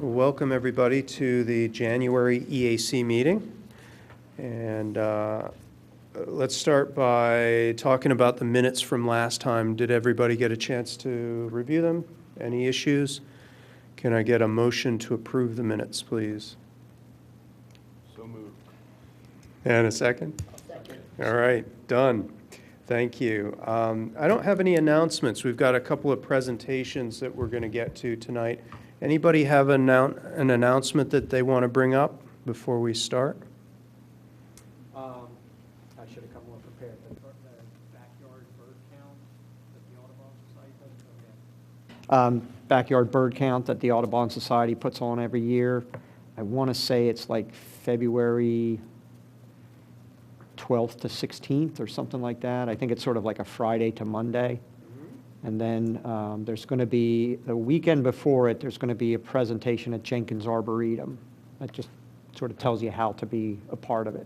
Welcome everybody to the January EAC meeting. And let's start by talking about the minutes from last time. Did everybody get a chance to review them? Any issues? Can I get a motion to approve the minutes, please? So moved. And a second? Second. All right, done. Thank you. I don't have any announcements. We've got a couple of presentations that we're going to get to tonight. Anybody have an announcement that they want to bring up before we start? I should have come more prepared. The backyard bird count that the Audubon Society does. Backyard bird count that the Audubon Society puts on every year. I want to say it's like February 12th to 16th or something like that. I think it's sort of like a Friday to Monday. And then there's going to be, the weekend before it, there's going to be a presentation at Jenkins Arboretum. That just sort of tells you how to be a part of it.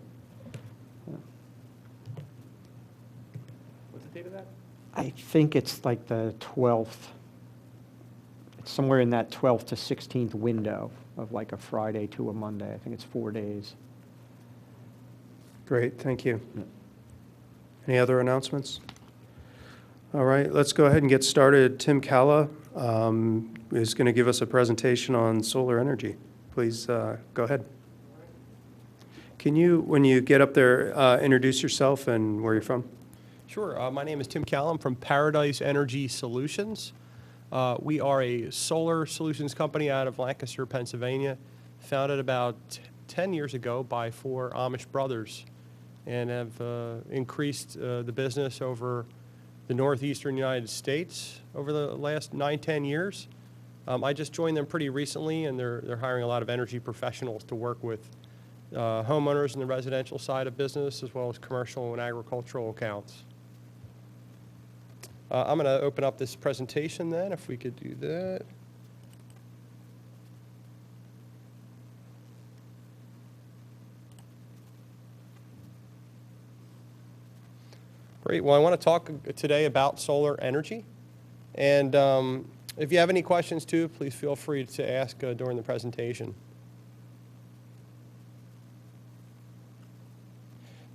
What's the date of that? I think it's like the 12th. It's somewhere in that 12th to 16th window of like a Friday to a Monday. I think it's 4 days. Great, thank you. Any other announcements? All right, let's go ahead and get started. Tim Callum is going to give us a presentation on solar energy. Please go ahead. Can you, when you get up there, introduce yourself and where you're from? Sure. My name is Tim Callum from Paradise Energy Solutions. We are a solar solutions company out of Lancaster, Pennsylvania, founded about 10 years ago by 4 Amish brothers, and have increased the business over the northeastern United States over the last 9-10 years. I just joined them pretty recently, and they're hiring a lot of energy professionals to work with homeowners in the residential side of business as well as commercial and agricultural accounts. I'm going to open up this presentation then, if we could do that. Great. Well, I want to talk today about solar energy. And if you have any questions too, please feel free to ask during the presentation.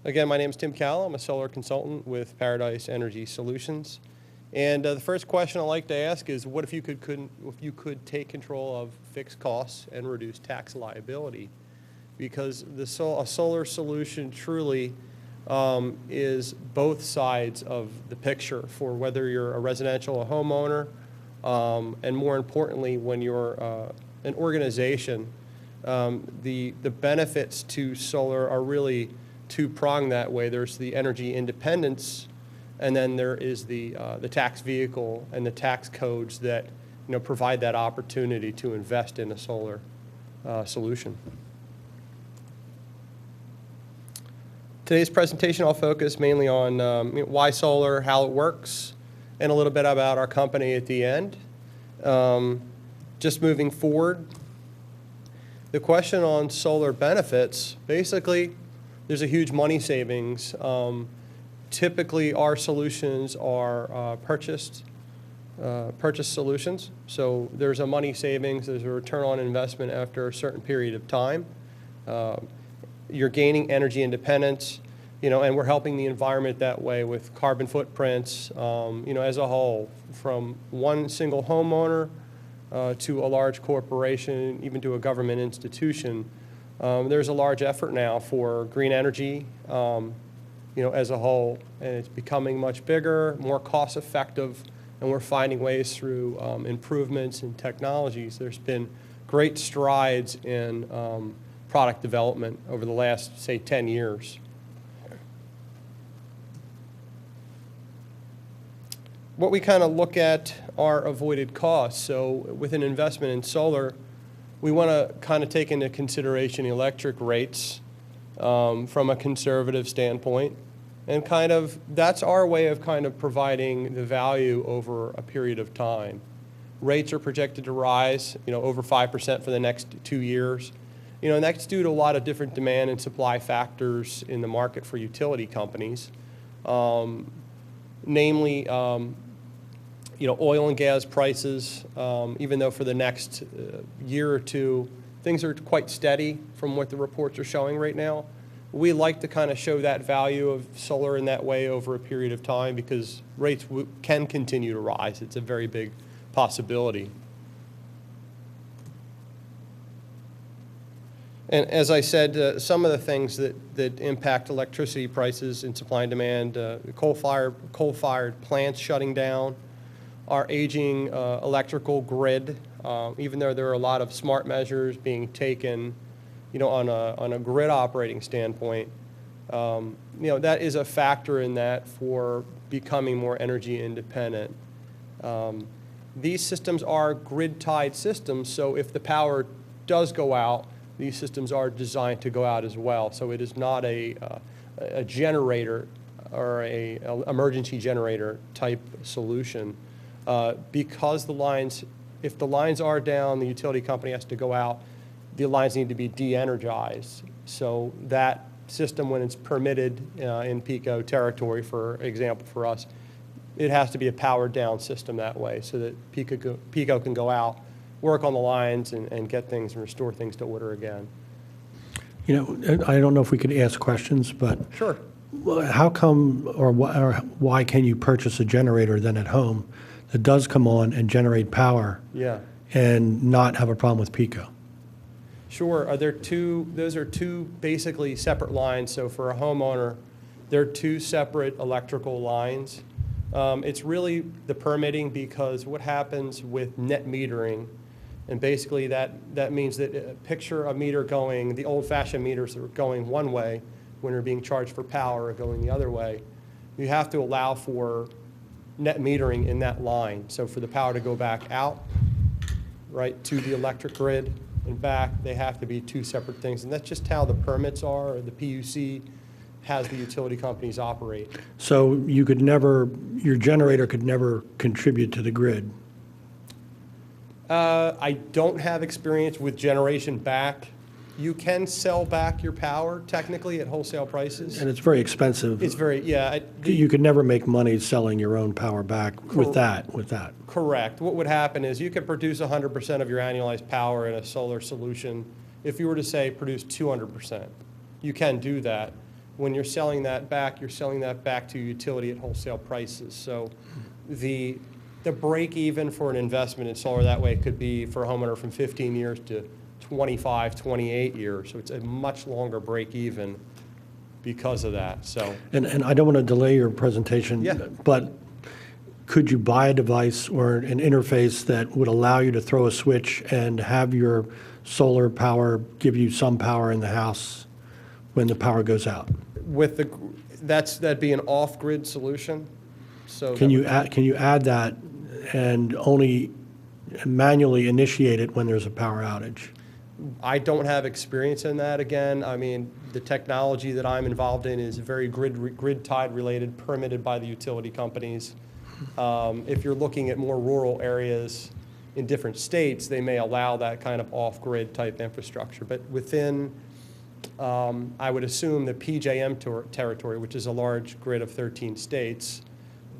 Again, my name is Tim Callum. I'm a solar consultant with Paradise Energy Solutions. And the first question I'd like to ask is, what if you could take control of fixed costs and reduce tax liability? Because a solar solution truly is both sides of the picture for whether you're a residential, a homeowner, and more importantly, when you're an organization. The benefits to solar are really two-pronged that way. There's the energy independence, and then there is the tax vehicle and the tax codes that provide that opportunity to invest in a solar solution. Today's presentation, I'll focus mainly on why solar, how it works, and a little bit about our company at the end. Just moving forward, the question on solar benefits, basically, there's a huge money savings. Typically, our solutions are purchase solutions. So there's a money savings, there's a return on investment after a certain period of time. You're gaining energy independence, and we're helping the environment that way with carbon footprints, as a whole, from one single homeowner to a large corporation, even to a government institution. There's a large effort now for green energy, as a whole, and it's becoming much bigger, more cost-effective, and we're finding ways through improvements in technologies. There's been great strides in product development over the last, say, 10 years. What we kind of look at are avoided costs. So with an investment in solar, we want to kind of take into consideration electric rates from a conservative standpoint. And that's our way of kind of providing the value over a period of time. Rates are projected to rise, over 5% for the next 2 years. And that's due to a lot of different demand and supply factors in the market for utility companies. Namely, oil and gas prices, even though for the next year or two, things are quite steady from what the reports are showing right now. We like to kind of show that value of solar in that way over a period of time because rates can continue to rise. It's a very big possibility. And as I said, some of the things that impact electricity prices and supply and demand, coal-fired plants shutting down, our aging electrical grid, even though there are a lot of smart measures being taken, on a grid operating standpoint, that is a factor in that for becoming more energy independent. These systems are grid-tied systems, so if the power does go out, these systems are designed to go out as well. So it is not a generator or a emergency generator type solution. Because if the lines are down, the utility company has to go out, the lines need to be de-energized. So that system, when it's permitted in PICO territory, for example, for us, it has to be a powered down system that way so that PICO can go out, work on the lines and get things and restore things to order again. I don't know if we could ask questions, but Sure. how come or why can you purchase a generator then at home that does come on and generate power Yeah. and not have a problem with PICO? Sure. Those are two basically separate lines. So for a homeowner, they're two separate electrical lines. It's really the permitting because what happens with net metering, and basically that means that picture a meter going, the old-fashioned meters that are going one way when they're being charged for power or going the other way. You have to allow for net metering in that line. So for the power to go back out, right, to the electric grid and back, they have to be two separate things. And that's just how the permits are, or the PUC has the utility companies operate. So your generator could never contribute to the grid? I don't have experience with generation back. You can sell back your power technically at wholesale prices. And it's very expensive. It's very, yeah. You could never make money selling your own power back with that. Correct. What would happen is you could produce 100% of your annualized power in a solar solution. If you were to say produce 200%, you can do that. When you're selling that back, you're selling that back to utility at wholesale prices. So the break even for an investment in solar that way could be for a homeowner from 15 years to 25, 28 years. So it's a much longer break even because of that. So And I don't want to delay your presentation, Yeah. but could you buy a device or an interface that would allow you to throw a switch and have your solar power give you some power in the house when the power goes out? that'd be an off-grid solution. So Can you add that and only manually initiate it when there's a power outage? I don't have experience in that. Again, I mean, the technology that I'm involved in is very grid-tied related, permitted by the utility companies. If you're looking at more rural areas in different states, they may allow that kind of off-grid type infrastructure. But within, I would assume the PJM territory, which is a large grid of 13 states,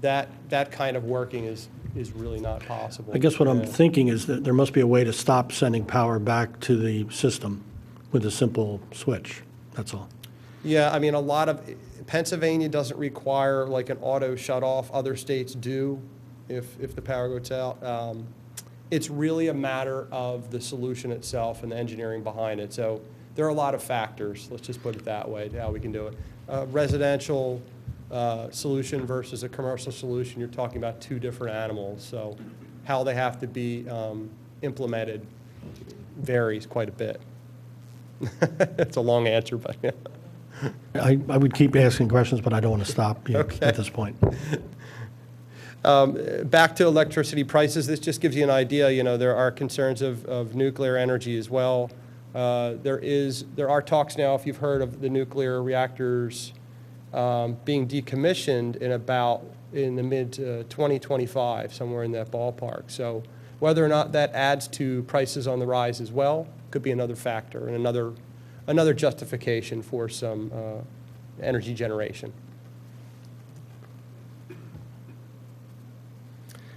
that kind of working is really not possible. I guess what I'm thinking is that there must be a way to stop sending power back to the system with a simple switch. That's all. Yeah, I mean, Pennsylvania doesn't require like an auto shut off. Other states do if the power goes out. It's really a matter of the solution itself and the engineering behind it. So there are a lot of factors, let's just put it that way, to how we can do it. Residential solution versus a commercial solution, you're talking about two different animals. So how they have to be implemented varies quite a bit. It's a long answer, but yeah. I would keep asking questions, but I don't want to stop you Okay. at this point. Back to electricity prices, this just gives you an idea. There are concerns of nuclear energy as well. There are talks now, if you've heard of the nuclear reactors being decommissioned in the mid 2025, somewhere in that ballpark. So whether or not that adds to prices on the rise as well could be another factor and another justification for some energy generation.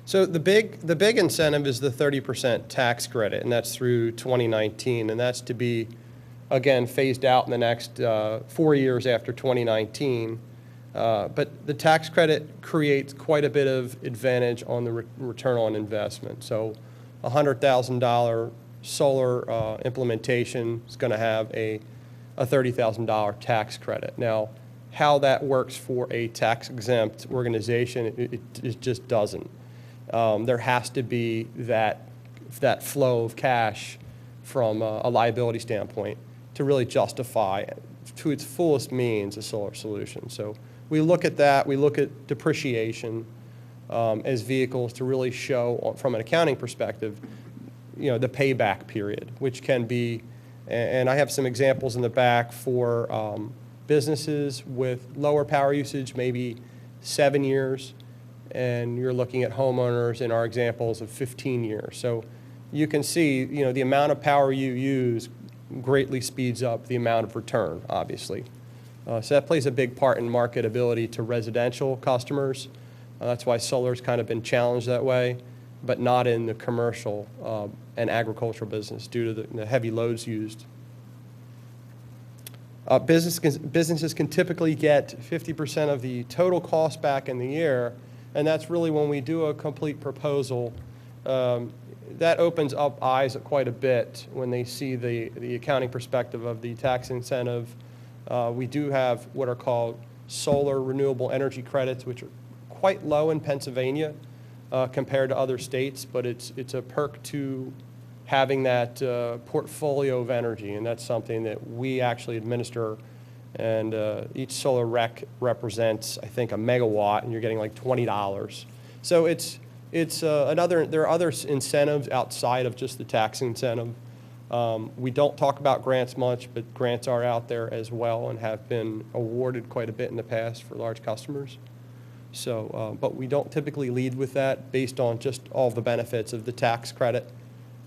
So the big incentive is the 30% tax credit, and that's through 2019, and that's to be, again, phased out in the next 4 years after 2019. But the tax credit creates quite a bit of advantage on the return on investment. So a $100,000 solar implementation is going to have a $30,000 tax credit. Now, how that works for a tax-exempt organization, it just doesn't. There has to be that flow of cash from a liability standpoint to really justify to its fullest means a solar solution. So we look at that. We look at depreciation as vehicles to really show, from an accounting perspective, the payback period, which can be, and I have some examples in the back for businesses with lower power usage, maybe 7 years, and you're looking at homeowners in our examples of 15 years. So you can see, the amount of power you use greatly speeds up the amount of return, obviously. So that plays a big part in marketability to residential customers. That's why solar's kind of been challenged that way, but not in the commercial and agricultural business due to the heavy loads used. Businesses can typically get 50% of the total cost back in the year, and that's really when we do a complete proposal. That opens up eyes quite a bit when they see the accounting perspective of the tax incentive. We do have what are called solar renewable energy credits, which are quite low in Pennsylvania compared to other states, but it's a perk to having that portfolio of energy, and that's something that we actually administer. And each solar rec represents, I think, a megawatt, and you're getting like $20. So there are other incentives outside of just the tax incentive. We don't talk about grants much, but grants are out there as well and have been awarded quite a bit in the past for large customers. So, but we don't typically lead with that based on just all the benefits of the tax credit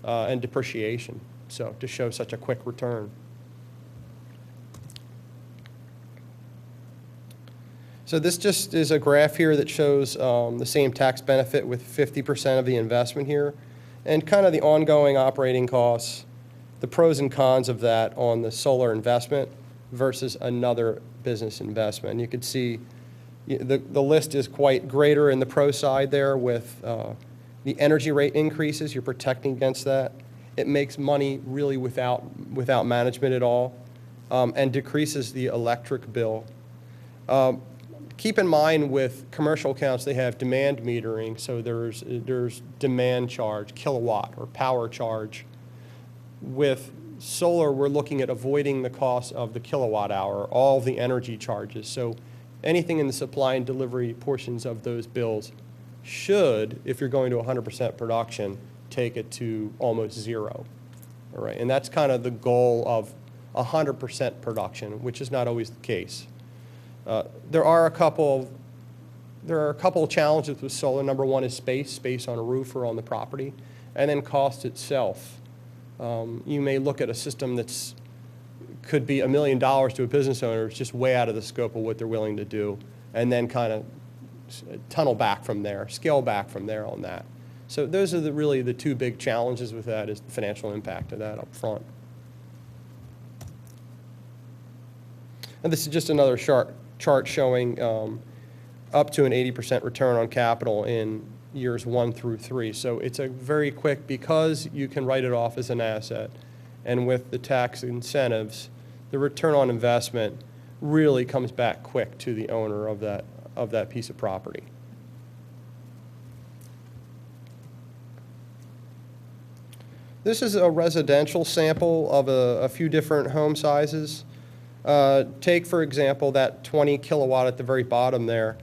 and depreciation, so to show such a quick return. So this just is a graph here that shows the same tax benefit with 50% of the investment here, and kind of the ongoing operating costs, the pros and cons of that on the solar investment versus another business investment. And you can see the list is quite greater in the pro side there with the energy rate increases. You're protecting against that. It makes money really without management at all, and decreases the electric bill. Keep in mind with commercial accounts, they have demand metering, so there's demand charge, kilowatt or power charge. With solar, we're looking at avoiding the cost of the kilowatt hour, all the energy charges. So anything in the supply and delivery portions of those bills should, if you're going to 100% production, take it to almost zero. All right, and that's kind of the goal of 100% production, which is not always the case. There are a couple of challenges with solar. Number one is space on a roof or on the property, and then cost itself. You may look at a system that's could be $1 million to a business owner. It's just way out of the scope of what they're willing to do, and then kind of tunnel back from there, scale back from there on that. So those are really the two big challenges with that, is the financial impact of that up front. And this is just another chart showing up to an 80% return on capital in years 1 through 3. So it's a very quick, because you can write it off as an asset, and with the tax incentives, the return on investment really comes back quick to the owner of that piece of property. This is a residential sample of a few different home sizes. Take, for example, that 20 kilowatt at the very bottom there.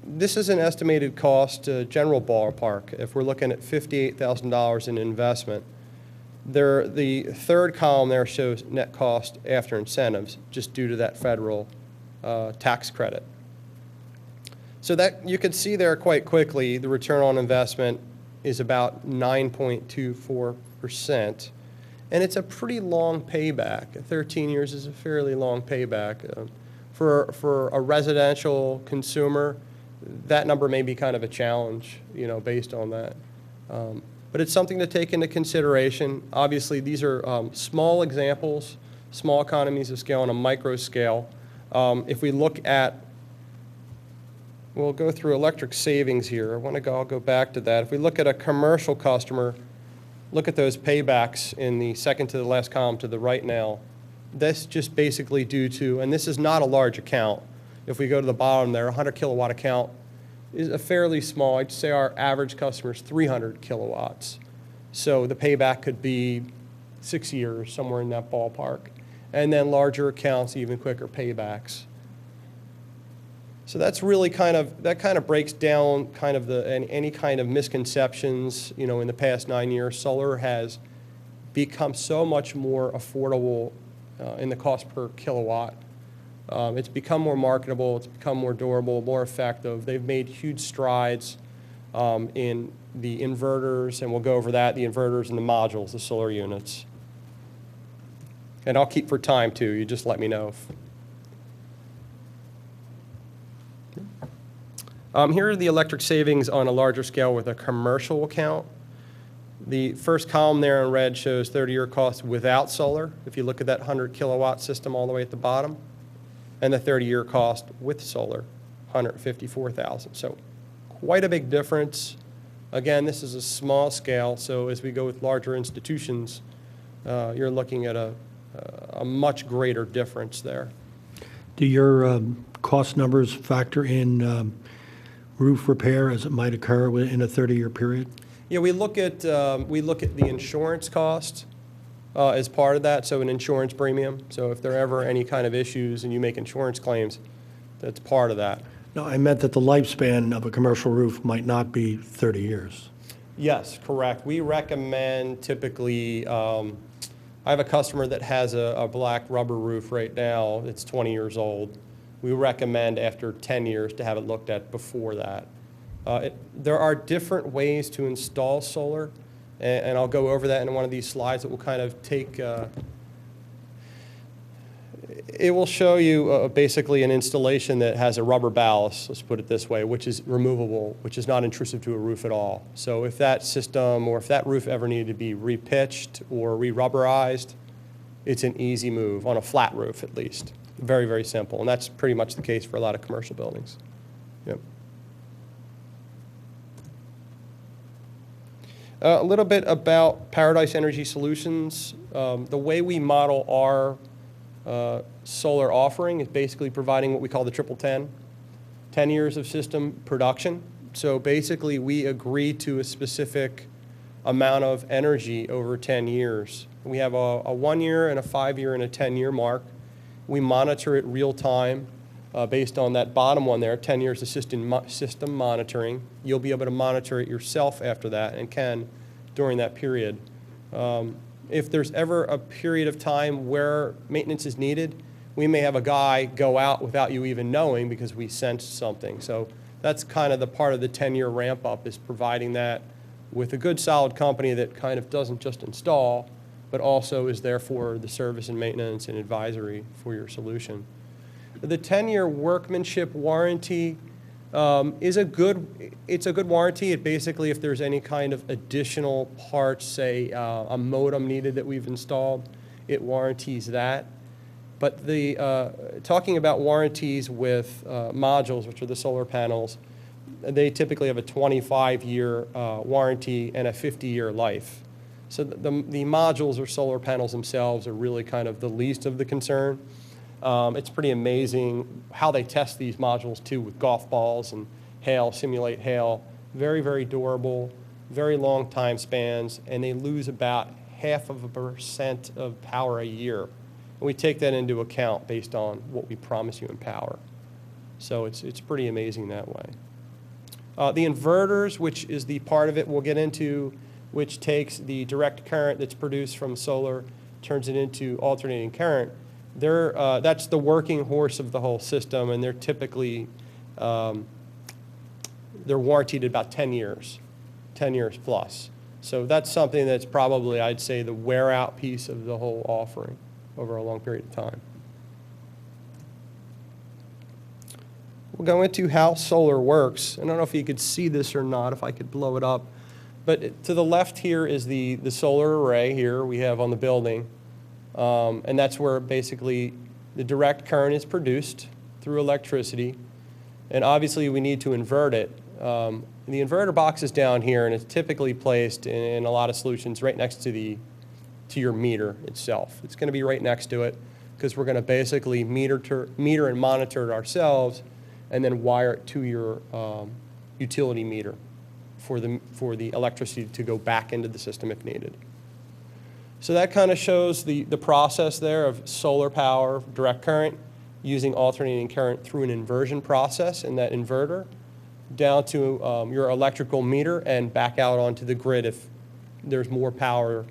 This is an estimated cost, general ballpark. If we're looking at $58,000 in investment, the third column there shows net cost after incentives, just due to that federal tax credit. So that you can see there quite quickly, the return on investment is about 9.24%. And it's a pretty long payback. 13 years is a fairly long payback. For a residential consumer, that number may be kind of a challenge, based on that. But it's something to take into consideration. Obviously, these are small examples, small economies of scale on a micro scale. If we look at, we'll go through electric savings here. I'll go back to that. If we look at a commercial customer, look at those paybacks in the second to the last column to the right now. That's just basically due to, and this is not a large account. If we go to the bottom there, 100 kilowatt account is a fairly small. I'd say our average customer is 300 kilowatts. So the payback could be 6 years, somewhere in that ballpark. And then larger accounts, even quicker paybacks. So that's really that kind of breaks down kind of any kind of misconceptions. In the past 9 years, solar has become so much more affordable in the cost per kilowatt. It's become more marketable, it's become more durable, more effective. They've made huge strides in the inverters, and we'll go over that, the inverters and the modules, the solar units. And I'll keep for time too, you just let me know. Here are the electric savings on a larger scale with a commercial account. The first column there in red shows 30-year cost without solar, if you look at that 100 kilowatt system all the way at the bottom. And the 30-year cost with solar, $154,000. So quite a big difference. Again, this is a small scale, so as we go with larger institutions, you're looking at a much greater difference there. Do your cost numbers factor in roof repair as it might occur in a 30-year period? Yeah, we look at the insurance cost as part of that, so an insurance premium. So if there are ever any kind of issues and you make insurance claims, that's part of that. No, I meant that the lifespan of a commercial roof might not be 30 years. Yes, correct. We recommend typically, I have a customer that has a black rubber roof right now. It's 20 years old. We recommend after 10 years to have it looked at before that. There are different ways to install solar, and I'll go over that in one of these slides that will kind of take, it will show you basically an installation that has a rubber ballast, let's put it this way, which is removable, which is not intrusive to a roof at all. So if that system or if that roof ever needed to be repitched or re-rubberized, it's an easy move, on a flat roof at least. Very, very simple, and that's pretty much the case for a lot of commercial buildings. Yep. A little bit about Paradise Energy Solutions. The way we model our solar offering is basically providing what we call the triple 10, 10 years of system production. So basically we agree to a specific amount of energy over 10 years. We have a 1 year and a 5 year and a 10-year mark. We monitor it real time based on that bottom one there, 10 years of system monitoring. You'll be able to monitor it yourself after that and can during that period. If there's ever a period of time where maintenance is needed, we may have a guy go out without you even knowing because we sensed something. So that's kind of the part of the 10-year ramp up, is providing that with a good solid company that kind of doesn't just install, but also is there for the service and maintenance and advisory for your solution. The 10-year workmanship warranty is a good warranty. It basically, if there's any kind of additional parts, say a modem needed that we've installed, it warranties that. But talking about warranties with modules, which are the solar panels, they typically have a 25-year warranty and a 50-year life. So the modules or solar panels themselves are really kind of the least of the concern. It's pretty amazing how they test these modules too with golf balls and hail, simulate hail. Very, very durable, very long time spans, and they lose about 0.5% of power a year. And we take that into account based on what we promise you in power. So it's pretty amazing that way. The inverters, which is the part of it we'll get into, which takes the direct current that's produced from solar, turns it into alternating current. That's the working horse of the whole system, and they're typically, they're warranted about 10 years plus. So that's something that's probably, I'd say, the wear out piece of the whole offering over a long period of time. we'll go into how solar works. I don't know if you could see this or not, if I could blow it up. But to the left here is the solar array here we have on the building. And that's where basically the direct current is produced through electricity. And obviously we need to invert it. The inverter box is down here, and it's typically placed in a lot of solutions right next to your meter itself. It's going to be right next to it because we're going to basically meter and monitor it ourselves, and then wire it to your utility meter for the electricity to go back into the system if needed. So that kind of shows the process there of solar power, direct current, using alternating current through an inversion process in that inverter, down to your electrical meter and back out onto the grid if there's more power,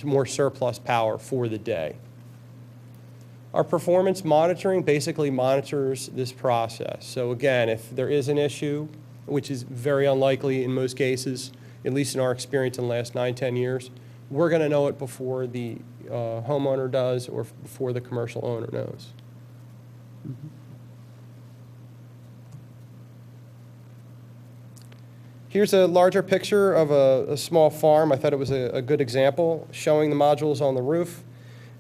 more surplus power for the day. Our performance monitoring basically monitors this process. So again, if there is an issue, which is very unlikely in most cases, at least in our experience in the last 9-10 years, we're going to know it before the homeowner does or before the commercial owner knows. Here's a larger picture of a small farm. I thought it was a good example, showing the modules on the roof.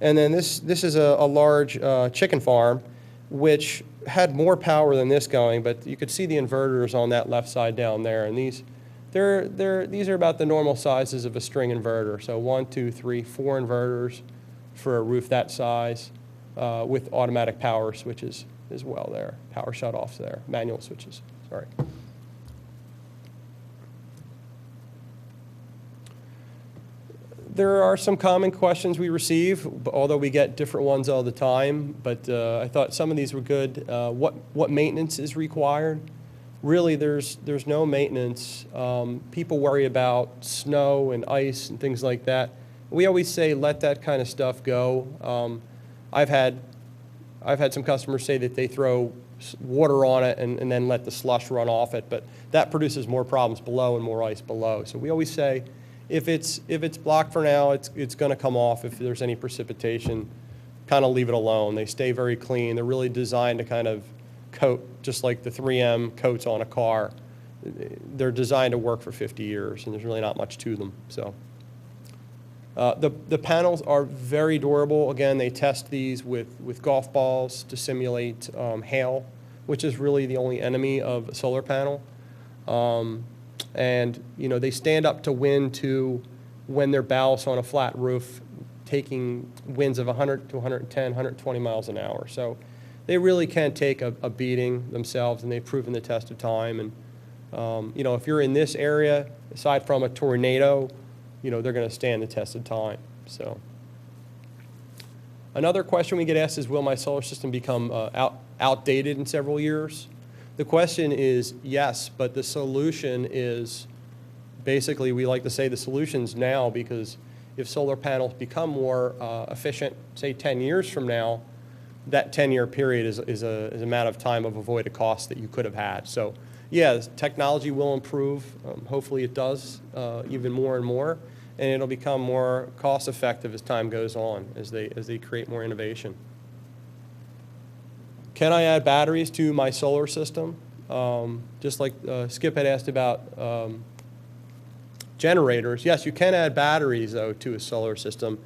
And then this is a large chicken farm, which had more power than this going, but you could see the inverters on that left side down there. And these are about the normal sizes of a string inverter. So 1, 2, 3, 4 inverters for a roof that size with automatic power switches as well there, power shutoffs there, manual switches, sorry. There are some common questions we receive, although we get different ones all the time, but I thought some of these were good. What maintenance is required? Really, there's no maintenance. People worry about snow and ice and things like that. We always say let that kind of stuff go. I've had some customers say that they throw water on it and then let the slush run off it, but that produces more problems below and more ice below. So we always say, if it's blocked for now, it's going to come off if there's any precipitation. Kind of leave it alone. They stay very clean. They're really designed to kind of coat, just like the 3M coats on a car. They're designed to work for 50 years, and there's really not much to them. So the panels are very durable. Again, they test these with golf balls to simulate hail, which is really the only enemy of a solar panel. And they stand up to wind too when they're balanced on a flat roof, taking winds of 100 to 110, 120 miles an hour. So they really can take a beating themselves, and they've proven the test of time. And if you're in this area, aside from a tornado, they're going to stand the test of time. So another question we get asked is, will my solar system become outdated in several years? The question is yes, but the solution is basically, we like to say the solution's now, because if solar panels become more efficient, say 10 years from now, that 10-year period is a amount of time of avoided costs that you could have had. So yeah, technology will improve. Hopefully it does even more and more, and it'll become more cost effective as time goes on, as they create more innovation. Can I add batteries to my solar system? Just like Skip had asked about generators. Yes, you can add batteries, though, to a solar system.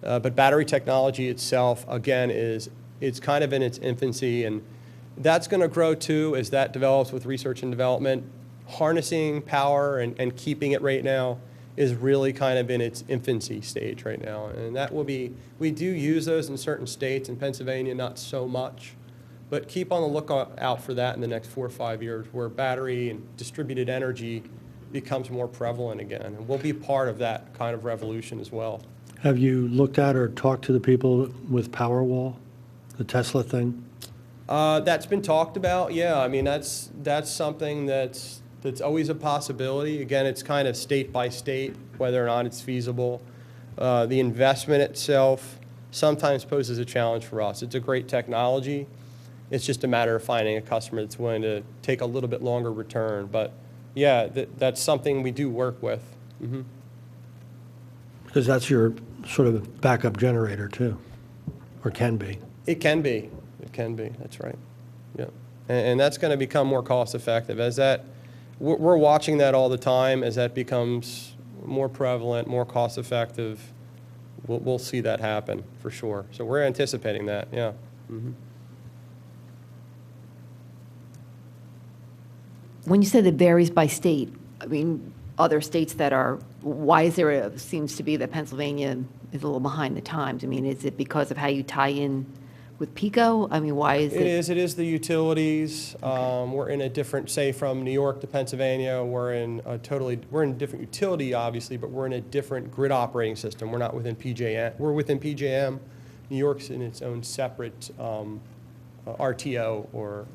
But battery technology itself, again, it's kind of in its infancy. And that's going to grow, too, as that develops with research and development. Harnessing power and keeping it right now is really kind of in its infancy stage right now. And that will be, we do use those in certain states. In Pennsylvania, not so much. But keep on the lookout for that in the next 4 or 5 years, where battery and distributed energy becomes more prevalent again. And we'll be part of that kind of revolution as well. Have you looked at or talked to the people with Powerwall, the Tesla thing? That's been talked about, yeah. I mean, that's something that's always a possibility. Again, it's kind of state by state, whether or not it's feasible. The investment itself sometimes poses a challenge for us. It's a great technology. It's just a matter of finding a customer that's willing to take a little bit longer return. But yeah, that's something we do work with. Mm-hmm. Because that's your sort of backup generator too, or can be. It can be. It can be. That's right. Yeah. And that's going to become more cost effective. As that, we're watching that all the time. As that becomes more prevalent, more cost effective, we'll see that happen for sure. So we're anticipating that, yeah. When you said it varies by state, I mean, other states that are, why is there seems to be that Pennsylvania is a little behind the times? I mean, is it because of how you tie in with PICO? I mean, why is it? It is the utilities. We're in a different, say from New York to Pennsylvania, we're in a different utility, obviously, but we're in a different grid operating system. We're not within PJM. We're within PJM. New York's in its own separate RTO, or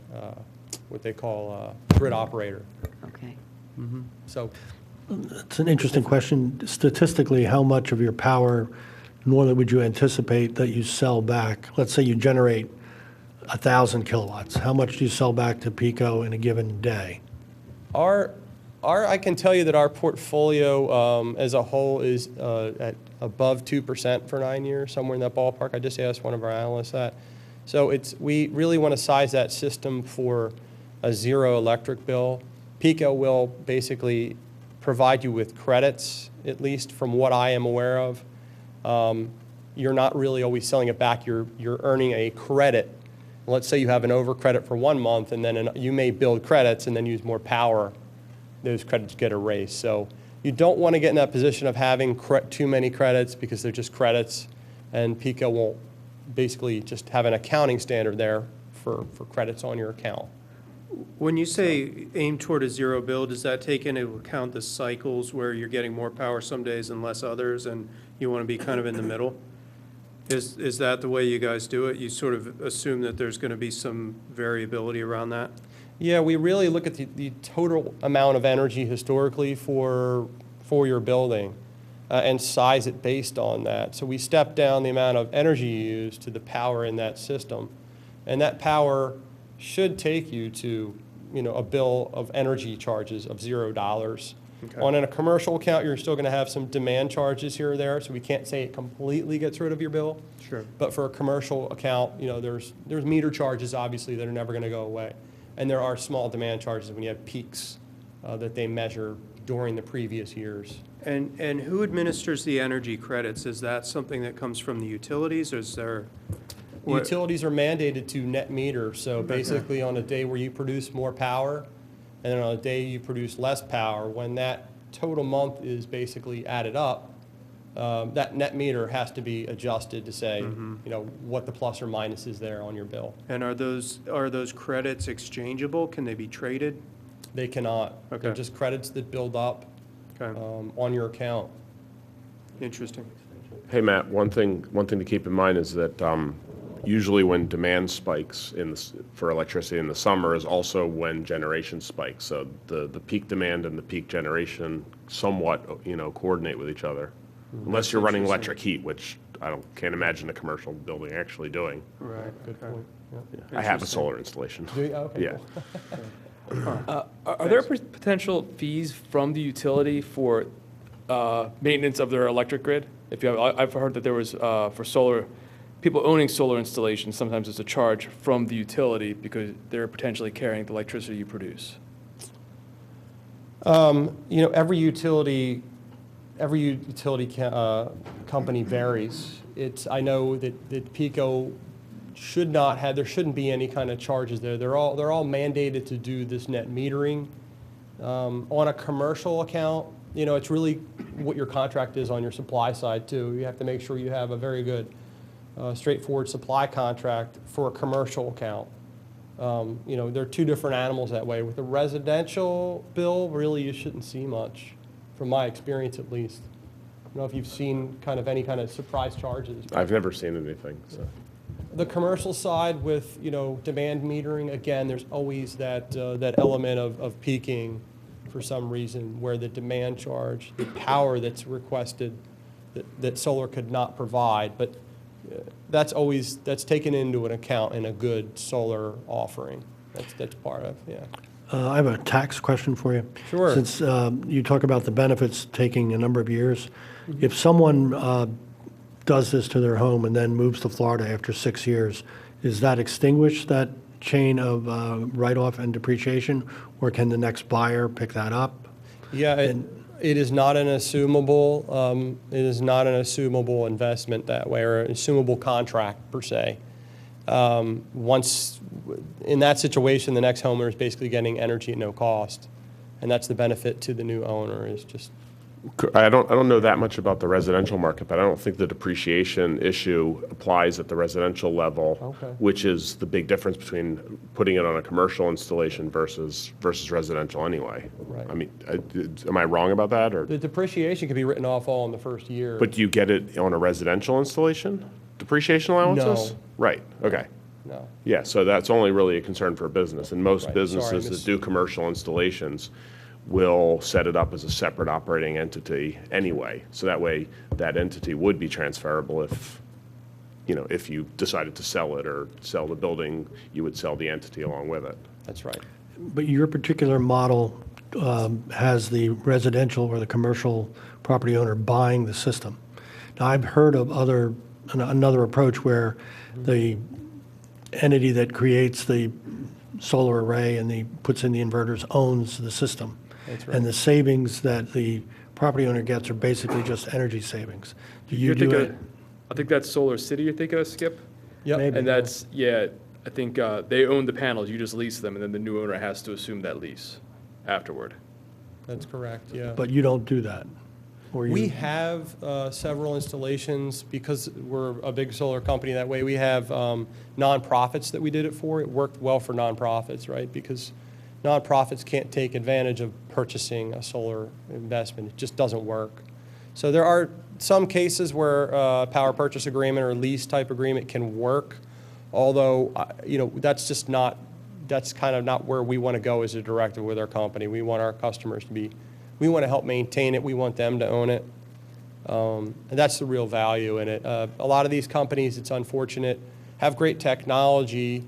what they call grid operator. Okay. So It's an interesting question. Statistically, how much of your power normally would you anticipate that you sell back? Let's say you generate 1,000 kilowatts. How much do you sell back to PICO in a given day? I can tell you that our portfolio as a whole is at above 2% for 9 years, somewhere in that ballpark. I just asked one of our analysts that. So we really want to size that system for a zero electric bill. PICO will basically provide you with credits, at least from what I am aware of. You're not really always selling it back. You're earning a credit. Let's say you have an overcredit for 1 month, and then you may build credits and then use more power. Those credits get erased. So you don't want to get in that position of having too many credits, because they're just credits, and PICO won't basically just have an accounting standard there for credits on your account. When you say aim toward a zero bill, does that take into account the cycles where you're getting more power some days and less others, and you want to be kind of in the middle? Is that the way you guys do it? You sort of assume that there's going to be some variability around that? Yeah, we really look at the total amount of energy historically for your building and size it based on that. So we step down the amount of energy you use to the power in that system, and that power should take you to, a bill of energy charges of $0. Okay. On a commercial account, you're still going to have some demand charges here or there, so we can't say it completely gets rid of your bill. Sure. But for a commercial account, there's meter charges, obviously, that are never going to go away. And there are small demand charges when you have peaks that they measure during the previous years. And who administers the energy credits? Is that something that comes from the utilities, or is there? The utilities are mandated to net meter, so basically on a day where you produce more power, and then on a day you produce less power, when that total month is basically added up, that net meter has to be adjusted to say, what the plus or minus is there on your bill. And are those credits exchangeable? Can they be traded? They cannot. Okay. They're just credits that build up on your account. Interesting. Hey, Matt, one thing to keep in mind is that usually when demand spikes for electricity in the summer is also when generation spikes. So the peak demand and the peak generation somewhat, coordinate with each other. Unless you're running electric heat, which can't imagine a commercial building actually doing. Right. Good point. Yeah. I have a solar installation. Do you? Okay, Yeah. cool. Are there potential fees from the utility for maintenance of their electric grid? I've heard that there was for solar, people owning solar installations, sometimes it's a charge from the utility because they're potentially carrying the electricity you produce. Every utility company varies. I know that PICO there shouldn't be any kind of charges there. They're all mandated to do this net metering. On a commercial account, it's really what your contract is on your supply side too. You have to make sure you have a very good, straightforward supply contract for a commercial account. There are two different animals that way. With a residential bill, really you shouldn't see much, from my experience at least. I don't know if you've seen any kind of surprise charges. I've never seen anything. So. The commercial side with, demand metering, again, there's always that element of peaking for some reason, where the demand charge, the power that's requested that solar could not provide, but that's taken into an account in a good solar offering. That's part of, yeah. I have a tax question for you. Sure. Since you talk about the benefits taking a number of years, if someone does this to their home and then moves to Florida after 6 years, is that extinguished, that chain of write-off and depreciation, or can the next buyer pick that up? Yeah, it is not an assumable, investment that way, or an assumable contract per se. Once, in that situation, the next homeowner is basically getting energy at no cost. And that's the benefit to the new owner, is just, I don't know that much about the residential market, but I don't think the depreciation issue applies at the residential level, Okay. which is the big difference between putting it on a commercial installation versus residential anyway. Right. I mean, am I wrong about that, or? the depreciation can be written off all in the first year. But do you get it on a residential installation? Depreciation allowances? No. Right, okay. No. Yeah, so that's only really a concern for a business. And most Right, businesses sorry, that do commercial installations will set it up as a separate operating entity anyway. So that way, that entity would be transferable if, if you decided to sell it or sell the building, you would sell the entity along with it. That's right. But your particular model has the residential or the commercial property owner buying the system. Now, I've heard of another approach where the entity that creates the solar array and puts in the inverters owns the system. That's right. And the savings that the property owner gets are basically just energy savings. Do you You're do thinking- it? I think that's Solar City you're thinking of, Skip? Yep. Maybe. And that's, yeah, I think they own the panels, you just lease them, and then the new owner has to assume that lease afterward. That's correct, yeah. But you don't do that? Or you? We have several installations, because we're a big solar company that way. We have nonprofits that we did it for. It worked well for nonprofits, right? Because nonprofits can't take advantage of purchasing a solar investment. It just doesn't work. So there are some cases where a power purchase agreement or lease type agreement can work, although, that's just not, that's kind of not where we want to go as a directive with our company. We want our customers to be, we want to help maintain it. We want them to own it. And that's the real value in it. A lot of these companies, it's unfortunate, have great technology,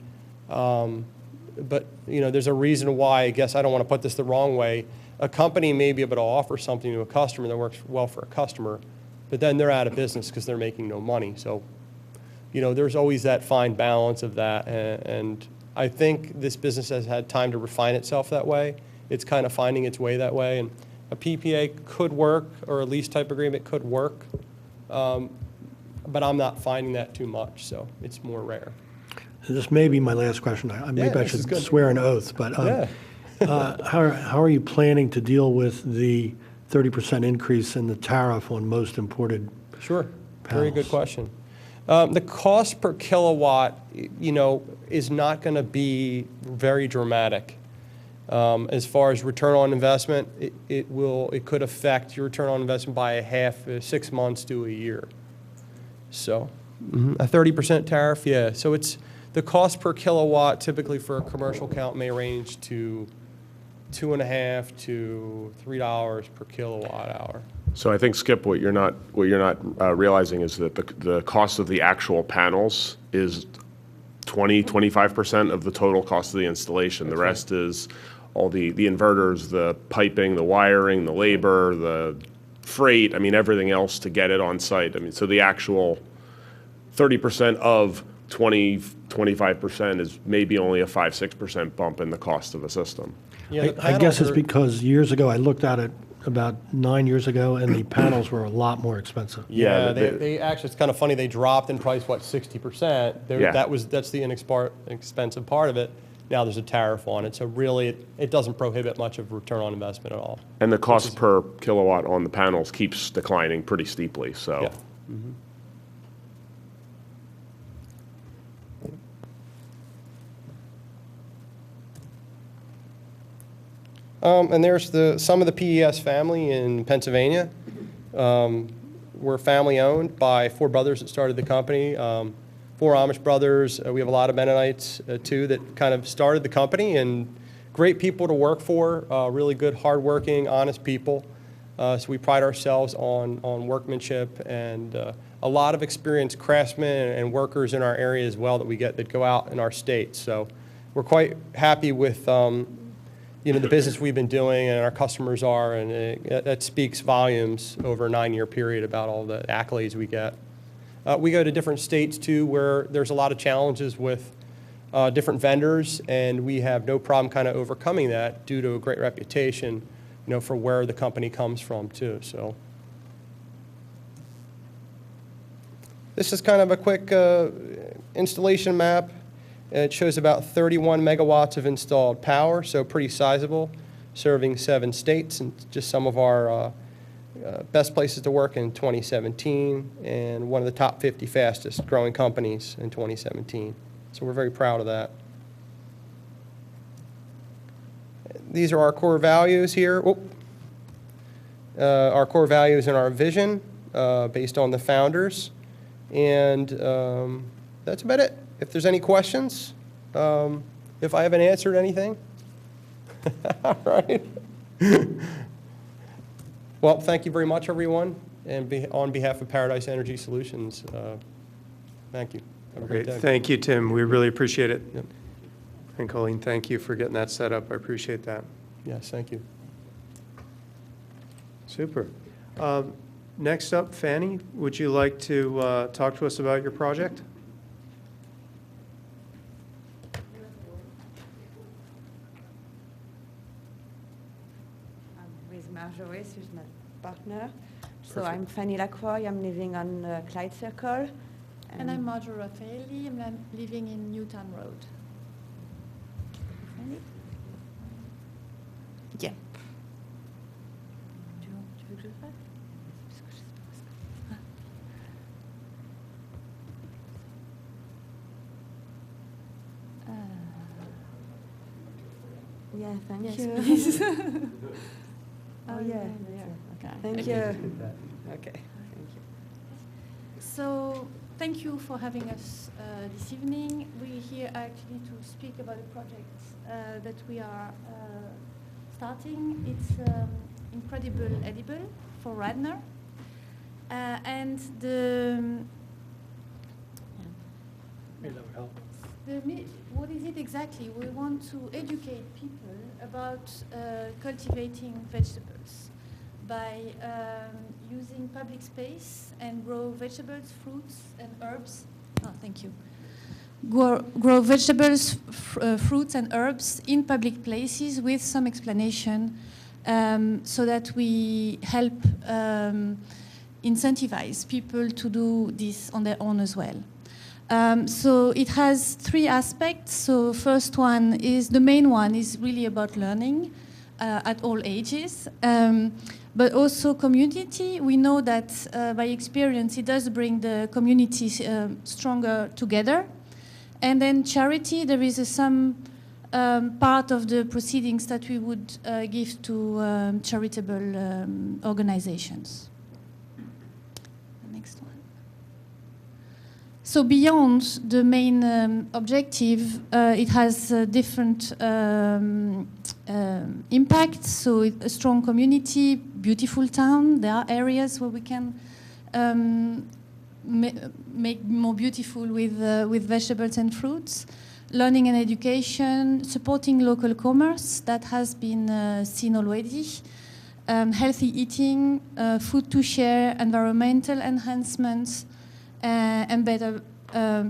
but there's a reason why. I guess I don't want to put this the wrong way. A company may be able to offer something to a customer that works well for a customer, but then they're out of business because they're making no money. So, there's always that fine balance of that, and I think this business has had time to refine itself that way. It's kind of finding its way that way, and a PPA could work, or a lease type agreement could work, but I'm not finding that too much, so it's more rare. This may be my last question. Maybe I this is should good. swear an oath, but Yeah. how are you planning to deal with the 30% increase in the tariff on most imported? Sure, very good panels? question. The cost per kilowatt, is not going to be very dramatic. As far as return on investment, it could affect your return on investment by 6 months to a year. So, a 30% tariff, yeah. So the cost per kilowatt typically for a commercial account may range to $2.50 to $3 per kilowatt hour. So I think, Skip, what you're not realizing is that the cost of the actual panels is 25% of the total cost of the installation. The rest is all the inverters, the piping, the wiring, the labor, the freight, everything else to get it on site. So the actual 30% of 25% is maybe only a 5-6% bump in the cost of the system. Yeah, the I guess panels it's are- because years ago, I looked at it about 9 years ago, and the panels were a lot more expensive. Yeah, Yeah, they actually, it's kind of funny, they dropped in price, 60%? Yeah. That's the inexpensive part of it. Now there's a tariff on it, so really, it doesn't prohibit much of return on investment at all. And the cost per kilowatt on the panels keeps declining pretty steeply, so. Yeah. And there's some of the PES family in Pennsylvania. We're family owned by 4 brothers that started the company. 4 Amish brothers. We have a lot of Mennonites too that kind of started the company, and great people to work for. Really good, hardworking, honest people. So we pride ourselves on workmanship, and a lot of experienced craftsmen and workers in our area as well that go out in our state. So we're quite happy with the business we've been doing and our customers are, and that speaks volumes over a 9-year period about all the accolades we get. We go to different states too where there's a lot of challenges with different vendors, and we have no problem kind of overcoming that due to a great reputation, for where the company comes from too. So this is kind of a quick installation map. It shows about 31 megawatts of installed power, so pretty sizable, serving 7 states, and just some of our best places to work in 2017, and one of the top 50 fastest growing companies in 2017. So we're very proud of that. These are our core values here. Our core values and our vision based on the founders. And that's about it. If there's any questions, if I haven't answered anything. All right. Well, thank you very much, everyone. And on behalf of Paradise Energy Solutions, thank you. Have a great day. Thank you, Tim. We really appreciate it. Yep. And Colleen, thank you for getting that set up. I appreciate that. Yes, thank you. Super. Next up, Fanny, would you like to talk to us about your project? I'm with Marjorie, she's my partner. So I'm Fanny Lacroix, I'm living on Clyde Circle. And I'm Marjorie Raffaelli, and I'm living in Newtown Road. Fanny? Yeah. Tu veux que je le fasse? Yeah, thank Yes, you. please. Oh, yeah. Okay. Thank you. Okay. Thank you. So, thank you for having us this evening. We're here actually to speak about a project that we are starting. It's Incredible Edible for Radnor. And what is it exactly? We want to educate people about cultivating vegetables by using public space and grow vegetables, fruits, and herbs. Oh, thank you. Grow vegetables, fruits, and herbs in public places with some explanation, so that we help incentivize people to do this on their own as well. So it has 3 aspects. So first one is, the main one is really about learning at all ages, but also community. We know that by experience it does bring the community stronger together. And then charity, there is some part of the proceedings that we would give to charitable organizations. Next one. So beyond the main objective, it has different impacts. So a strong community, beautiful town. There are areas where we can make more beautiful with vegetables and fruits. Learning and education, supporting local commerce, that has been seen already. Healthy eating, food to share, environmental enhancements, and better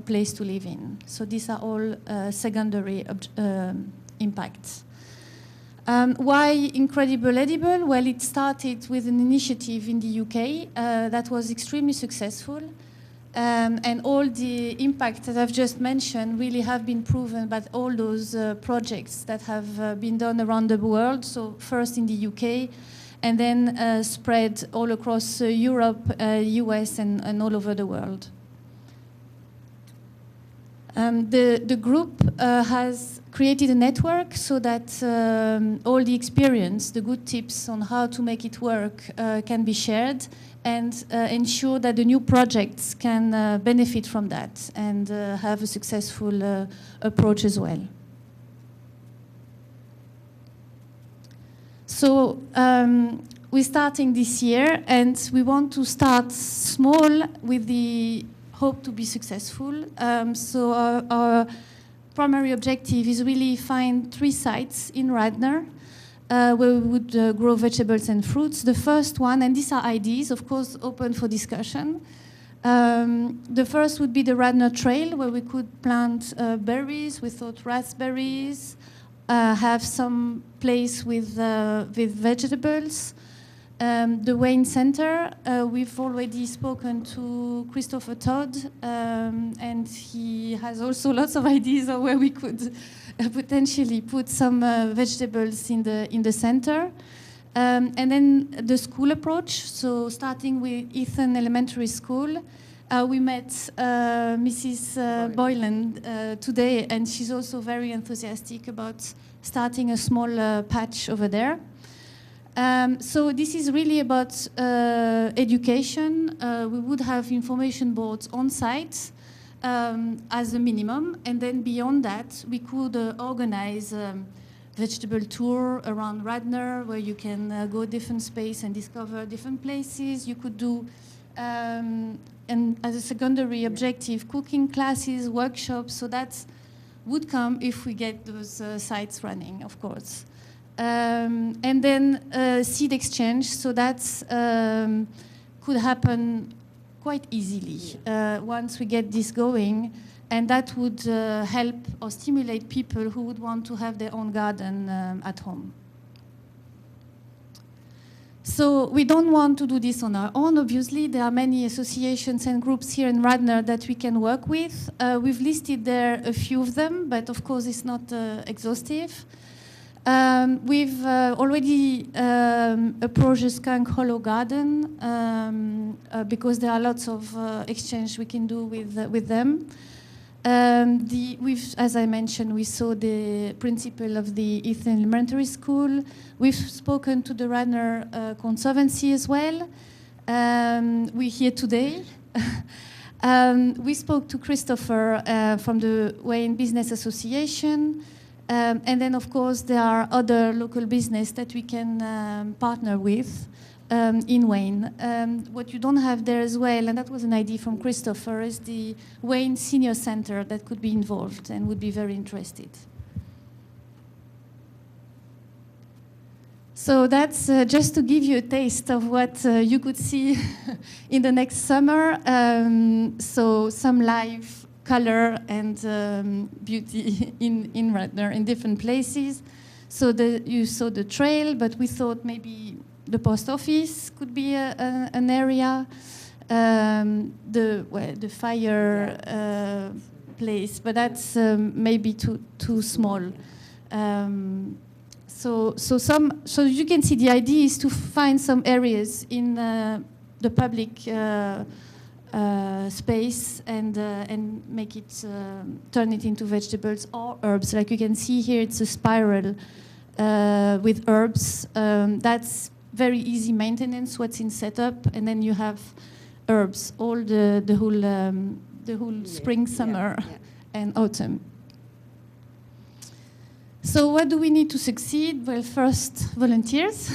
place to live in. So these are all secondary impacts. Why Incredible Edible? Well, it started with an initiative in the UK that was extremely successful. And all the impacts that I've just mentioned really have been proven by all those projects that have been done around the world. So first in the UK, and then spread all across Europe, US, and all over the world. The group has created a network so that all the experience, the good tips on how to make it work can be shared, and ensure that the new projects can benefit from that and have a successful approach as well. So we're starting this year, and we want to start small with the hope to be successful. So our primary objective is really find 3 sites in Radnor where we would grow vegetables and fruits. The first one, and these are ideas, of course, open for discussion, The first would be the Radnor Trail, where we could plant berries. We thought raspberries, have some place with vegetables. The Wayne Center, we've already spoken to Christopher Todd, and he has also lots of ideas of where we could potentially put some vegetables in the center. And then the school approach, so starting with Ethan Elementary School. We met Mrs. Boylan today, and she's also very enthusiastic about starting a small patch over there. So this is really about education. We would have information boards on site as a minimum, and then beyond that, we could organize vegetable tour around Radnor, where you can go different space and discover different places. You could do, and as a secondary objective, cooking classes, workshops. So that would come if we get those sites running, of course. And then seed exchange. So that could happen quite easily once we get this going. And that would help or stimulate people who would want to have their own garden at home. So we don't want to do this on our own, obviously. There are many associations and groups here in Radnor that we can work with. We've listed there a few of them, but of course it's not exhaustive. We've already approached Skunk Hollow Garden because there are lots of exchange we can do with them. As I mentioned, we saw the principal of the Ethan Elementary School. We've spoken to the Radnor Conservancy as well. We're here today. We spoke to Christopher from the Wayne Business Association. And then, of course, there are other local business that we can partner with in Wayne. What you don't have there as well, and that was an idea from Christopher, is the Wayne Senior Center that could be involved and would be very interested. So that's just to give you a taste of what you could see in the next summer. So some live color and beauty in Radnor in different places. So you saw the trail, but we thought maybe the post office could be an area, the fire place, but that's maybe too small. So you can see the idea is to find some areas in the public space and make it turn it into vegetables or herbs. Like you can see here, it's a spiral with herbs. That's very easy maintenance, what's in setup, and then you have herbs all the whole spring, summer, and autumn. So what do we need to succeed? Well, first, volunteers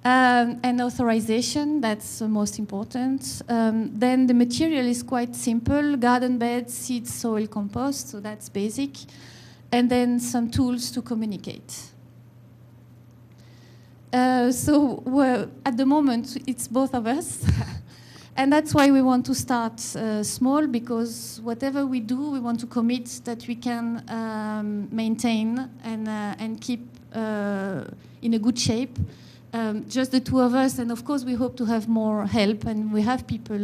and authorization. That's the most important. Then the material is quite simple: garden beds, seeds, soil, compost. So that's basic, and then some tools to communicate. So at the moment, it's both of us. And that's why we want to start small, because whatever we do, we want to commit that we can maintain and keep in a good shape. Just the two of us, and of course we hope to have more help, and we have people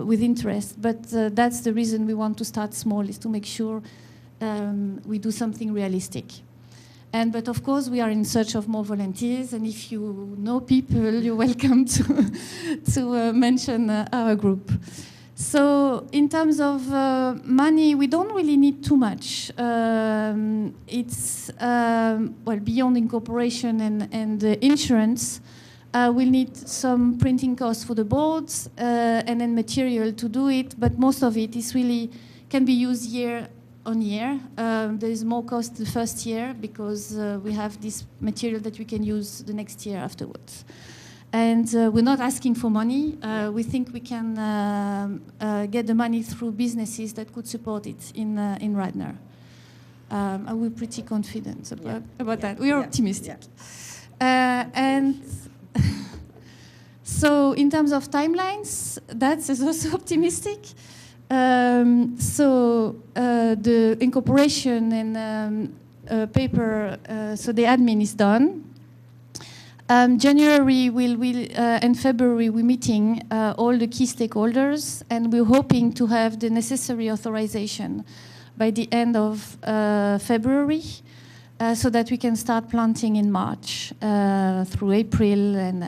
with interest. But that's the reason we want to start small, is to make sure we do something realistic. But of course, we are in search of more volunteers, and if you know people, you're welcome to mention our group. So in terms of money, we don't really need too much. It's, well, beyond incorporation and insurance, we'll need some printing costs for the boards and then material to do it, but most of it is really can be used year on year. There is more cost the first year because we have this material that we can use the next year afterwards. And we're not asking for money. We think we can get the money through businesses that could support it in Radnor. And we're pretty confident about that. We are optimistic. And So in terms of timelines, that's also optimistic. The incorporation and paper, so the admin is done. January and February we're meeting all the key stakeholders, and we're hoping to have the necessary authorization by the end of February, so that we can start planting in March through April, and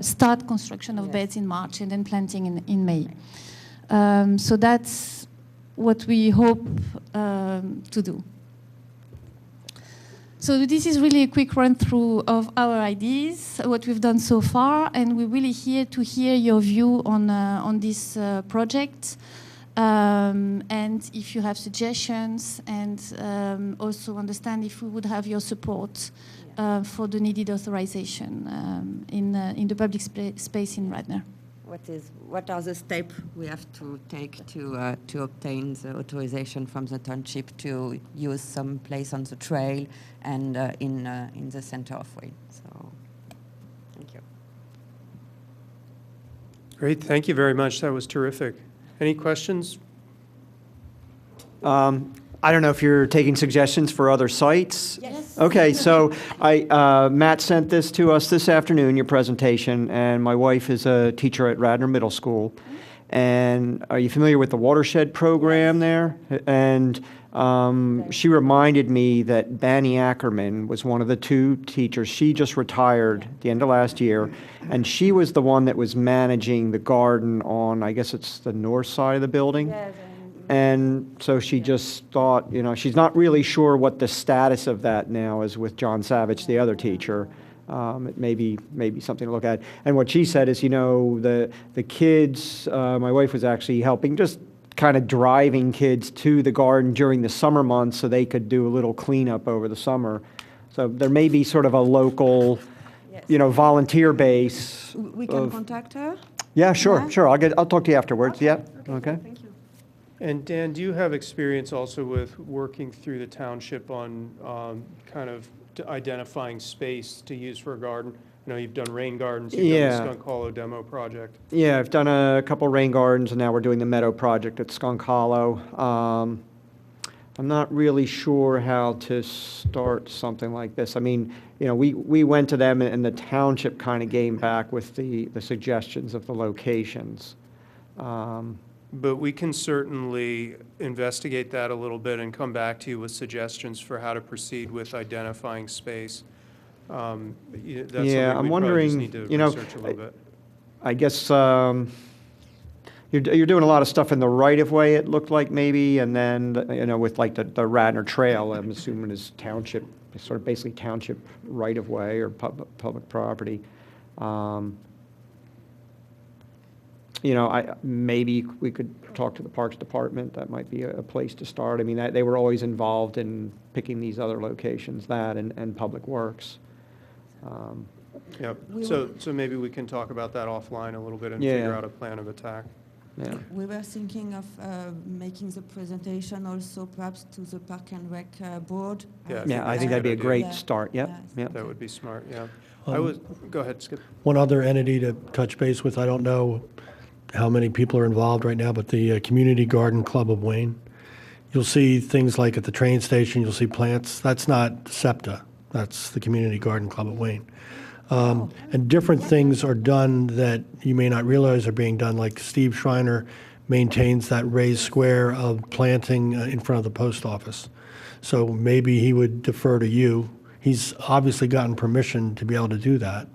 start construction of beds in March and then planting in May. So that's what we hope to do. So this is really a quick run through of our ideas, what we've done so far, and we're really here to hear your view on this project. And if you have suggestions, and also understand if we would have your support for the needed authorization in the public space in Radnor. What are the steps we have to take to obtain the authorization from the township to use some place on the trail and in the center of Wayne? So, thank you. Great, thank you very much. That was terrific. Any questions? I don't know if you're taking suggestions for other sites. Yes. Okay, so Matt sent this to us this afternoon, your presentation, and my wife is a teacher at Radnor Middle School. And are you familiar with the watershed program there? And she reminded me that Fanny Ackerman was one of the two teachers. She just retired at the end of last year, and she was the one that was managing the garden on, I guess it's the north side of the building. Yes, And so she just thought, you know, she's not really sure what the status of that now is with John Savage, the other teacher. It may be something to look at. And what she said is, you know, the kids, my wife was actually helping, just kind of driving kids to the garden during the summer months so they could do a little cleanup over the summer. So there may be sort of a local, you know, volunteer base. We can contact her? Yeah, sure, Yeah? sure. I'll talk to you afterwards. Yeah, okay. Thank you. And Dan, do you have experience also with working through the township on kind of identifying space to use for a garden? I know you've done rain gardens, you've done the Skunk Hollow demo project. Yeah, I've done a couple rain gardens, and now we're doing the Meadow project at Skunk Hollow. I'm not really sure how to start something like this. I mean, you know, we went to them, and the township kind of came back with the suggestions of the locations. But we can certainly investigate that a little bit and come back to you with suggestions for how to proceed with identifying space. That's I'm something we probably wondering, just need to you know, research a little bit. I guess you're doing a lot of stuff in the right-of-way, it looked like, maybe, and then, you know, with like the Radnor Trail, I'm assuming is township, sort of basically township right-of-way or public property. You know, maybe we could talk to the Parks Department. That might be a place to start. I mean, they were always involved in picking these other locations, that and Public Works. Yep, so maybe we can talk about that offline a little bit and figure out a plan of attack. Yeah. We were thinking of making the presentation also perhaps to the Park and Rec board. Yeah, I think that'd be a great start. Yep. Yep. That would be smart, yeah. Go ahead, Skip. One other entity to touch base with, I don't know how many people are involved right now, but the Community Garden Club of Wayne. You'll see things like at the train station, you'll see plants. That's not SEPTA. That's the Community Garden Club of Wayne. And different things are done that you may not realize are being done, like Steve Schreiner maintains that raised square of planting in front of the post office. So maybe he would defer to you. He's obviously gotten permission to be able to do that.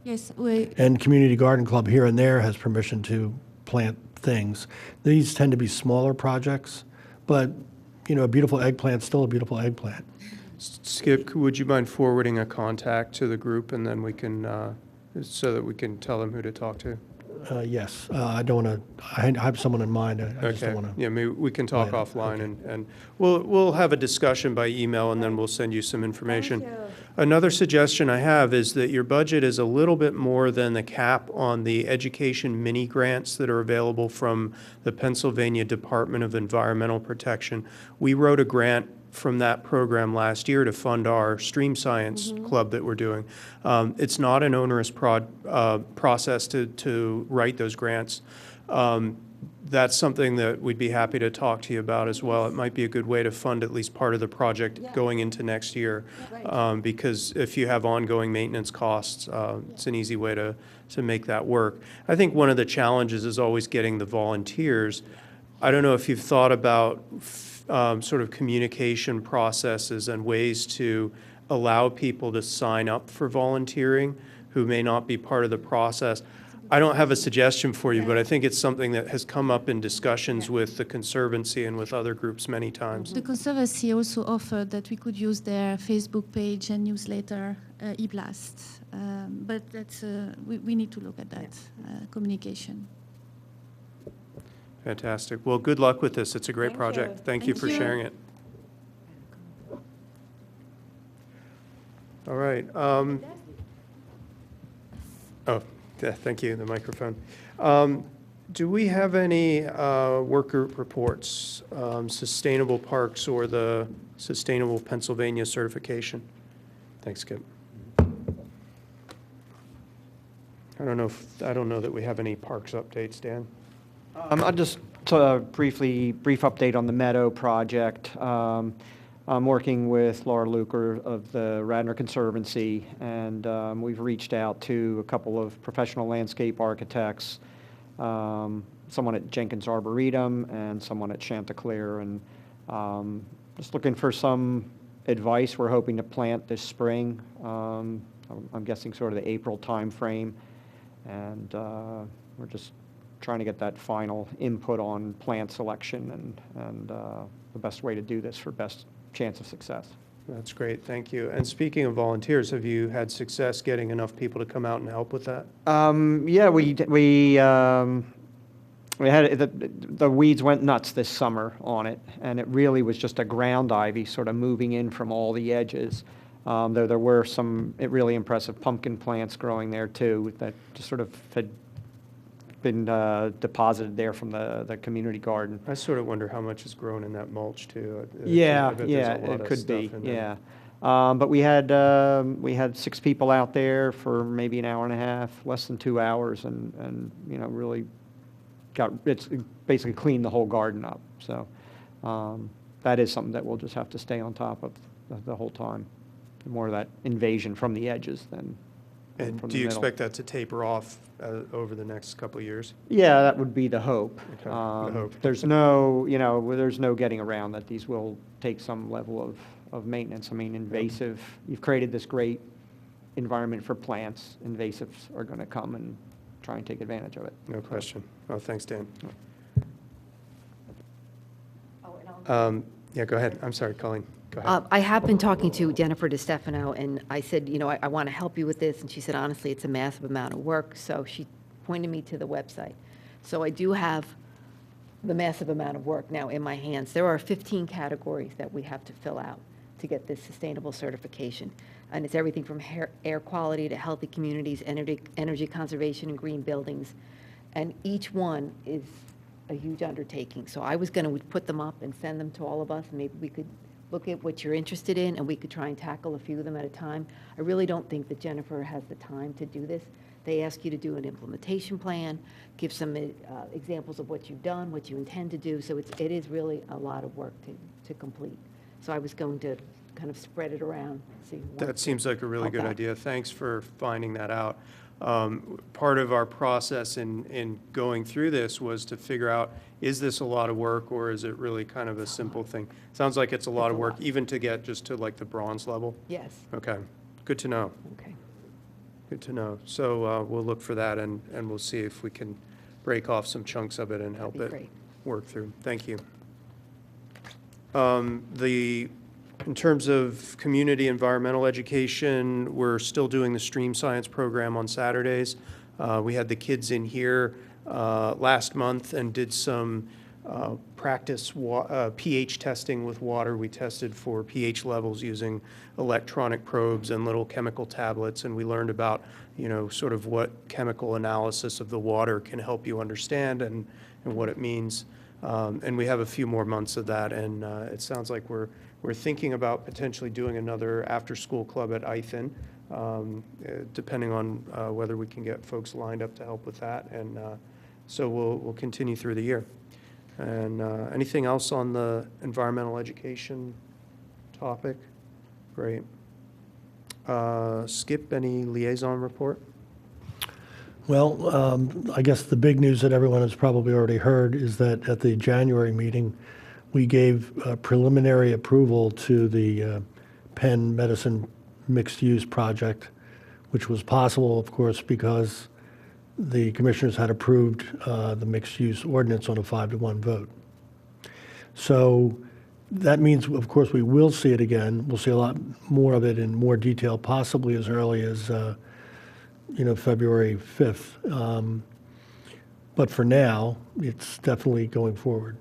Yes, And Community Garden Club here and there has permission to plant things. These tend to be smaller projects, but, you know, a beautiful eggplant's still a beautiful eggplant. Skip, would you mind forwarding a contact to the group, and then we can, so that we can tell them who to talk to? Yes, I don't want to, I have someone in mind. I just don't want to. Yeah, maybe we can talk offline, and we'll have a discussion by email, and then we'll send you some information. Thank you. Another suggestion I have is that your budget is a little bit more than the cap on the education mini grants that are available from the Pennsylvania Department of Environmental Protection. We wrote a grant from that program last year to fund our stream science club that we're doing. It's not an onerous process to write those grants. That's something that we'd be happy to talk to you about as well. It might be a good way to fund at least part of the project going into next year. Because if you have ongoing maintenance costs, it's an easy way to make that work. I think one of the challenges is always getting the volunteers. I don't know if you've thought about sort of communication processes and ways to allow people to sign up for volunteering who may not be part of the process. I don't have a suggestion for you, but I think it's something that has come up in discussions with the Conservancy and with other groups many times. The Conservancy also offered that we could use their Facebook page and newsletter, e-blast. But that's, we need to look at that communication. Fantastic. Well, good luck with this. It's a great project. Thank you for sharing it. All right. Yeah, thank you, the microphone. Do we have any work group reports, Sustainable Parks or the Sustainable Pennsylvania certification? Thanks, Skip. I don't know that we have any parks updates, Dan. I'll just brief update on the Meadow project. I'm working with Laura Luker of the Radnor Conservancy, and we've reached out to a couple of professional landscape architects, someone at Jenkins Arboretum and someone at Chanticleer, and just looking for some advice. We're hoping to plant this spring. I'm guessing sort of the April time frame, and we're just trying to get that final input on plant selection and the best way to do this for best chance of success. That's great, thank you. And speaking of volunteers, have you had success getting enough people to come out and help with that? Yeah, we had the weeds went nuts this summer on it, and it really was just a ground ivy sort of moving in from all the edges. Though there were some really impressive pumpkin plants growing there too that just sort of had been deposited there from the community garden. I sort of wonder how much is grown in that mulch too. Yeah, it could be. Yeah, but we had 6 people out there for maybe an hour and a half, less than 2 hours, and you know really it's basically cleaned the whole garden up. So that is something that we'll just have to stay on top of the whole time. More of that invasion from the edges than. And do you expect that to taper off over the next couple of years? Yeah, that would be the hope. Okay, the hope. There's no getting around that these will take some level of maintenance. I mean, invasive, you've created this great environment for plants. Invasives are going to come and try and take advantage of it. No question. Oh, thanks, Dan. Yeah, go ahead. I'm sorry, Colleen. Go ahead. I have been talking to Jennifer DeStefano, and I said, you know, I want to help you with this. And she said, honestly, it's a massive amount of work. So she pointed me to the website. So I do have the massive amount of work now in my hands. There are 15 categories that we have to fill out to get this sustainable certification. And it's everything from air quality to healthy communities, energy conservation, and green buildings. And each one is a huge undertaking. So I was going to put them up and send them to all of us, and maybe we could look at what you're interested in, and we could try and tackle a few of them at a time. I really don't think that Jennifer has the time to do this. They ask you to do an implementation plan, give some examples of what you've done, what you intend to do, so it is really a lot of work to complete. So I was going to kind of spread it around. See that seems like a really good idea. Thanks for finding that out. Part of our process in going through this was to figure out, is this a lot of work or is it really kind of a simple thing? Sounds like it's a lot of work, even to get just to like the bronze level? Yes. Okay, good to know. Okay. Good to know. So we'll look for that and we'll see if we can break off some chunks of it and help it work through. Thank you. In terms of community environmental education, we're still doing the stream science program on Saturdays. We had the kids in here last month and did some practice pH testing with water. We tested for pH levels using electronic probes and little chemical tablets, and we learned about, you know, sort of what chemical analysis of the water can help you understand and what it means. And we have a few more months of that, and it sounds like we're we're thinking about potentially doing another after-school club at Ithan, depending on whether we can get folks lined up to help with that. And so we'll continue through the year. And anything else on the environmental education topic? Great. Skip, any liaison report? Well, I guess the big news that everyone has probably already heard is that at the January meeting, we gave preliminary approval to the Penn Medicine mixed-use project, which was possible, of course, because the commissioners had approved the mixed-use ordinance on a 5-to-1 vote. So that means, of course, we will see it again. We'll see a lot more of it in more detail, possibly as early as February 5th. But for now, it's definitely going forward.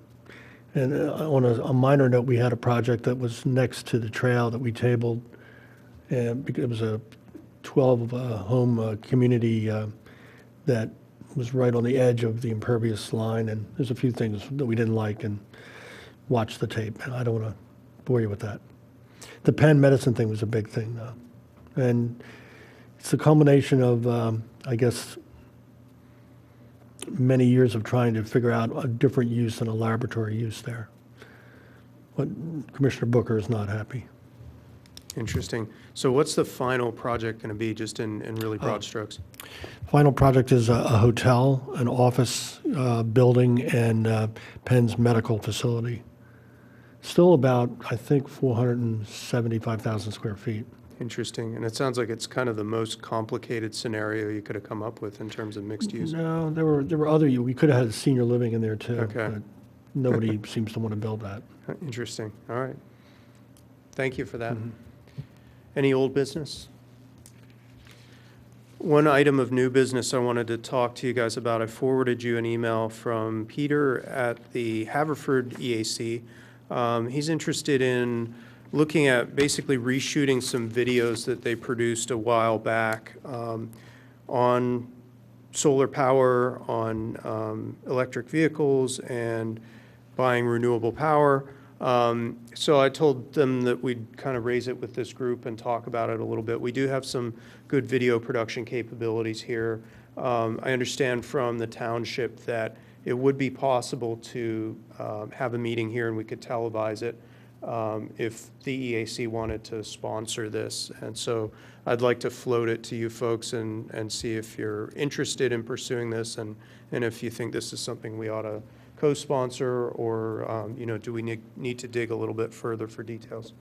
And on a minor note, we had a project that was next to the trail that we tabled. And it was a 12-home community that was right on the edge of the impervious line. And there's a few things that we didn't like, and watch the tape. I don't want to bore you with that. The Penn Medicine thing was a big thing, though. And it's a culmination of, I guess, many years of trying to figure out a different use than a laboratory use there. But Commissioner Booker is not happy. Interesting. So what's the final project going to be, just in really broad strokes? Final project is a hotel, an office building, and Penn's medical facility. Still about, I think, 475,000 square feet. Interesting. And it sounds like it's kind of the most complicated scenario you could have come up with in terms of mixed use. No, there were other, we could have had senior living in there too. Okay. But nobody seems to want to build that. Interesting. All right. Thank you for that. Any old business? One item of new business I wanted to talk to you guys about. I forwarded you an email from Peter at the Haverford EAC. He's interested in looking at basically reshooting some videos that they produced a while back on solar power, on electric vehicles, and buying renewable power. So I told them that we'd kind of raise it with this group and talk about it a little bit. We do have some good video production capabilities here. I understand from the township that it would be possible to have a meeting here and we could televise it if the EAC wanted to sponsor this. And so I'd like to float it to you folks and see if you're interested in pursuing this, and if you think this is something we ought to co-sponsor, or do we need to dig a little bit further for details?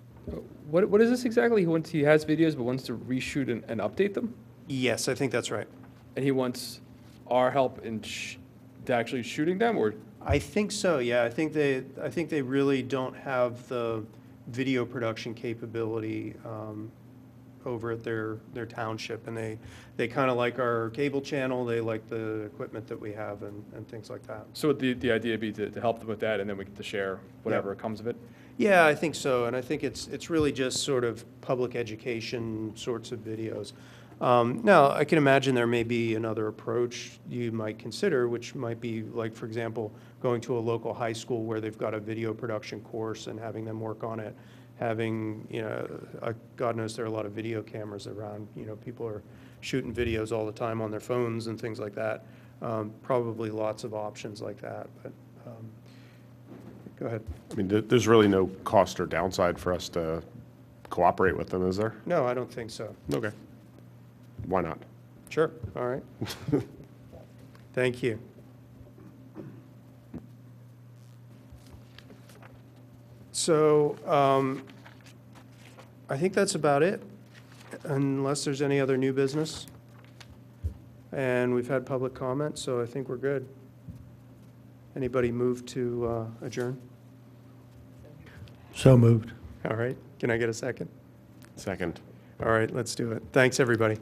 What is this exactly? He has videos but wants to reshoot and update them? Yes, I think that's right. And he wants our help in actually shooting them, or? I think so, yeah. I think they really don't have the video production capability over at their township, and they kind of like our cable channel. They like the equipment that we have and things like that. So would the idea would be to help them with that, and then we get to share whatever comes of it? Yeah, I think so, and I think it's really just sort of public education sorts of videos. Now, I can imagine there may be another approach you might consider, which might be like, for example, going to a local high school where they've got a video production course and having them work on it. Having, God knows there are a lot of video cameras around. People are shooting videos all the time on their phones and things like that. Probably lots of options like that, but go ahead. I mean, there's really no cost or downside for us to cooperate with them, is there? No, I don't think so. Okay. Why not? Sure, all right. Thank you. So I think that's about it, unless there's any other new business. And we've had public comment, so I think we're good. Anybody move to adjourn? So moved. All right, can I get a second? Second. All right, let's do it. Thanks, everybody.